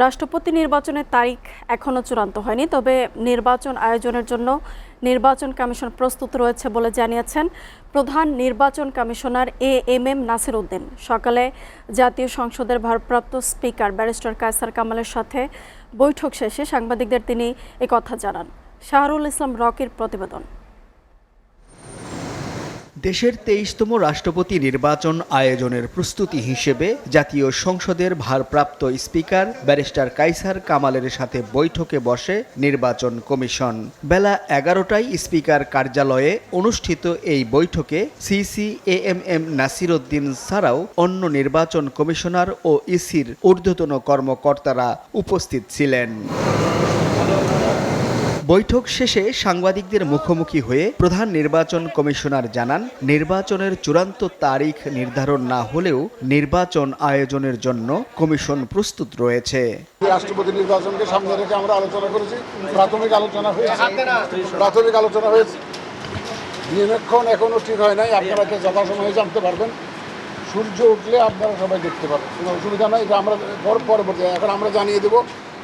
রাষ্ট্রপতি নির্বাচনের তারিখ এখনও চূড়ান্ত হয়নি, তবে নির্বাচন আয়োজনের জন্য নির্বাচন কমিশন প্রস্তুত রয়েছে বলে জানিয়েছেন প্রধান নির্বাচন কমিশনার এএমএম নাসির উদ্দিন। সকালে জাতীয় সংসদের ভারপ্রাপ্ত স্পিকার ব্যারিস্টার কায়সার কামালের সাথে বৈঠক শেষে সাংবাদিকদের তিনি একথা জানান। শাহরুল ইসলাম রকির প্রতিবেদন। দেশের ২৩তম রাষ্ট্রপতি নির্বাচন আয়োজনের প্রস্তুতি হিসেবে জাতীয় সংসদের ভারপ্রাপ্ত স্পিকার ব্যারিস্টার কায়সার কামালের সাথে বৈঠকে বসে নির্বাচন কমিশন। বেলা ১১টায় স্পিকার কার্যালয়ে অনুষ্ঠিত এই বৈঠকে সিসি এএমএম নাসির উদ্দিন ছাড়াও অন্য নির্বাচন কমিশনার ও ইসির ঊর্ধ্বতন কর্মকর্তারা উপস্থিত ছিলেন। বৈঠক শেষে সাংবাদিকদের মুখোমুখি হয়ে প্রধান নির্বাচন কমিশনার জানান, নির্বাচনের চূড়ান্ত তারিখ নির্ধারণ না হলেও নির্বাচন আয়োজনের জন্য কমিশন প্রস্তুত রয়েছে। রাষ্ট্রপতি নির্বাচনকে সামনে রেখে আমরা আলোচনা করেছি, প্রাথমিক আলোচনা হয়েছে। নিয়মক্ষণ এখনো ঠিক হয় নাই, আপনারা যথাসময়ে জানতে পারবেন। সূর্য উঠলে আপনারা সবাই দেখতে পারবেন, কোনো অসুবিধা নাই। এটা আমরা পরবর্তী এখন আমরা জানিয়ে দেব।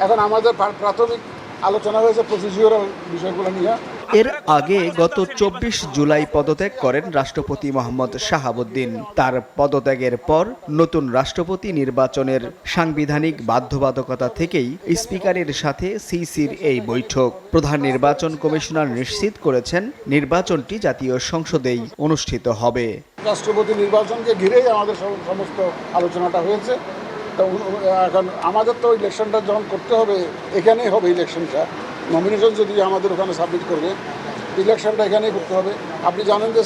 এখন আমাদের প্রাথমিক আলোচনা হয়েছে প্রসিডিউরাল বিষয়গুলো নিয়ে। এর আগে গত ২৪ জুলাই পদত্যাগ করেন রাষ্ট্রপতি মোহাম্মদ শাহাবুদ্দিন। তার পদত্যাগের পর নতুন রাষ্ট্রপতি নির্বাচনের সাংবিধানিক বাধ্যবাধকতা থেকেই স্পিকারের সাথে সিসির এই বৈঠক। প্রধান নির্বাচন কমিশনার নিশ্চিত করেছেন, নির্বাচনটি জাতীয় সংসদেই অনুষ্ঠিত হবে। রাষ্ট্রপতি নির্বাচনকে ঘিরেই আমাদের সমস্ত আলোচনাটা হয়েছে। এখন আমাদের তো ইলেকশনটা যখন করতে হবে, এখানেই হবে ইলেকশনটা। নমিনেশন যদি আমাদের ওখানে সাবমিট করবে, ইলেকশনটা এখানেই করতে হবে। আপনি জানেন যে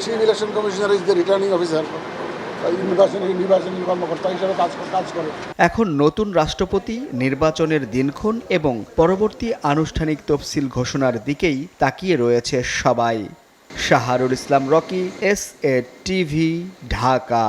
chief election commissioner is the returning officer, নির্বাচনী কর্মকর্তা হিসেবে কাজ করে। এখন নতুন রাষ্ট্রপতি নির্বাচনের দিনক্ষণ এবং পরবর্তী আনুষ্ঠানিক তফসিল ঘোষণার দিকেই তাকিয়ে রয়েছে সবাই। শাহরুল ইসলাম রকি, SA টিভি, ঢাকা।